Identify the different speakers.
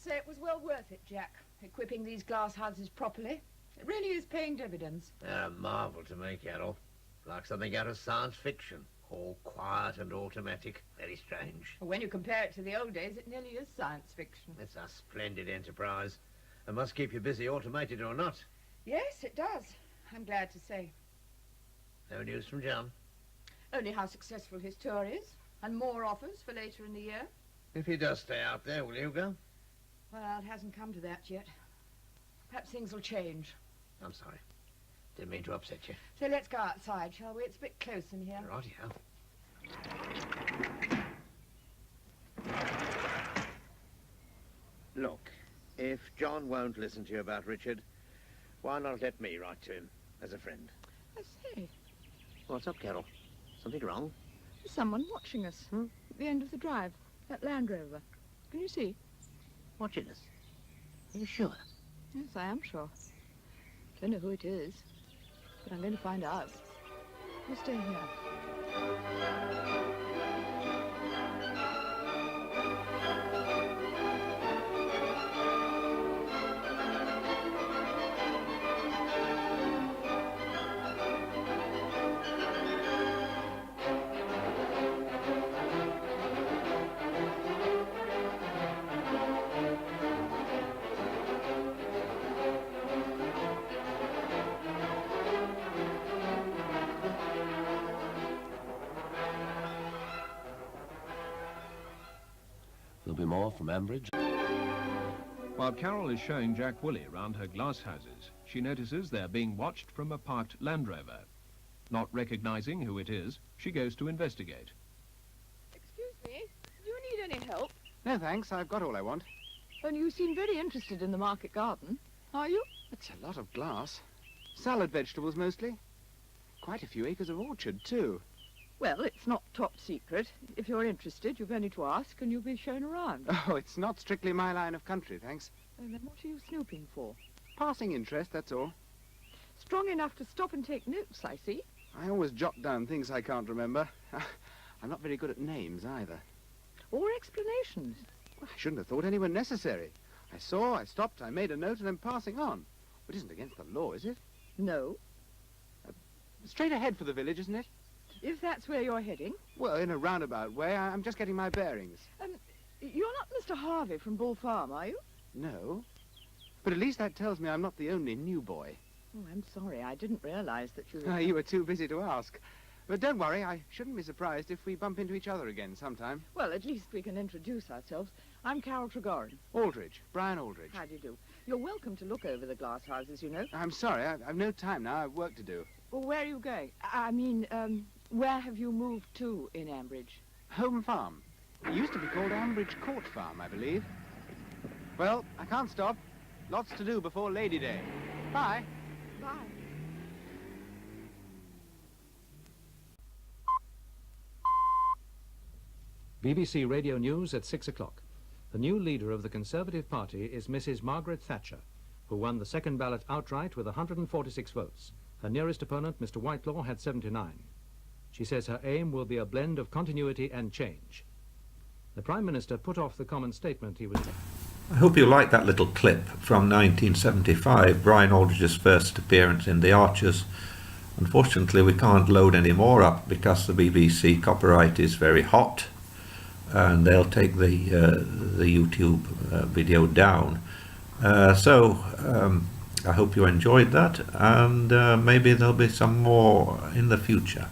Speaker 1: say it was well worth it, Jack, equipping these glass houses properly. It really is paying dividends.
Speaker 2: They're a marvel to me, Carol. Like something out of science fiction. All quiet and automatic. Very strange.
Speaker 1: When you compare it to the old days, it nearly is science fiction.
Speaker 2: It's a splendid enterprise. It must keep you busy, automated or not.
Speaker 1: Yes, it does. I'm glad to say.
Speaker 2: No news from John?
Speaker 1: Only how successful his tour is, and more offers for later in the year.
Speaker 2: If he does stay out there, will you go?
Speaker 1: Well, it hasn't come to that yet. Perhaps things will change.
Speaker 2: I'm sorry. Didn't mean to upset you.
Speaker 1: So let's go outside, shall we? It's a bit close in here.
Speaker 2: Rightio. Look, if John won't listen to you about Richard, why not let me write to him as a friend?
Speaker 1: I say,
Speaker 2: What's up, Carol? Something wrong?
Speaker 1: there's someone watching us at the end of the drive. That Land Rover. Can you see?
Speaker 2: Watching us? Are you sure?
Speaker 1: Yes, I am sure. Don't know who it is, but I'm going to find out. You stay here.
Speaker 3: There'll be more from Ambridge.
Speaker 4: While Carol is showing Jack Woolley around her glass houses, she notices they're being watched from a parked Land Rover. Not recognizing who it is, she goes to investigate.
Speaker 1: Excuse me, do you need any help?
Speaker 5: No, thanks. I've got all I want.
Speaker 1: Only you seem very interested in the market garden. Are you?
Speaker 5: It's a lot of glass. Salad vegetables, mostly. Quite a few acres of orchard, too.
Speaker 1: Well, it's not top secret. If you're interested, you've only to ask and you'll be shown around.
Speaker 5: Oh, it's not strictly my line of country, thanks.
Speaker 1: Then what are you snooping for?
Speaker 5: Passing interest, that's all.
Speaker 1: Strong enough to stop and take notes, I see.
Speaker 5: I always jot down things I can't remember. I'm not very good at names, either.
Speaker 1: Or explanations.
Speaker 5: Well, I shouldn't have thought any were necessary. I saw, I stopped, I made a note, and I'm passing on. It isn't against the law, is it?
Speaker 1: No.
Speaker 5: Straight ahead for the village, isn't it?
Speaker 1: If that's where you're heading.
Speaker 5: Well, in a roundabout way. I'm just getting my bearings.
Speaker 1: You're not Mr. Harvey from Bull Farm, are you?
Speaker 5: No. But at least that tells me I'm not the only new boy.
Speaker 1: Oh, I'm sorry. I didn't realize that you...
Speaker 5: You were too busy to ask. But don't worry, I shouldn't be surprised if we bump into each other again sometime.
Speaker 1: Well, at least we can introduce ourselves. I'm Carol Tregoran.
Speaker 5: Aldridge, Brian Aldridge.
Speaker 1: How do you do? You're welcome to look over the glass houses, you know.
Speaker 5: I'm sorry, I've no time now. I've work to do.
Speaker 1: Well, where are you going? I mean, where have you moved to in Ambridge?
Speaker 5: Home farm. It used to be called Ambridge Court Farm, I believe. Well, I can't stop. Lots to do before Lady Day. Bye.
Speaker 1: Bye.
Speaker 6: BBC Radio News at 6 o'clock. The new leader of the Conservative Party is Mrs. Margaret Thatcher, who won the second ballot outright with 146 votes. Her nearest opponent, Mr. Whitelaw, had 79. She says her aim will be a blend of continuity and change. The Prime Minister put off the common statement he was making.
Speaker 7: I hope you like that little clip from 1975, Brian Aldridge's first appearance in The Archers. Unfortunately, we can't load any more up because the BBC copyright is very hot, and they'll take the YouTube video down. So I hope you enjoyed that, and maybe there'll be some more in the future.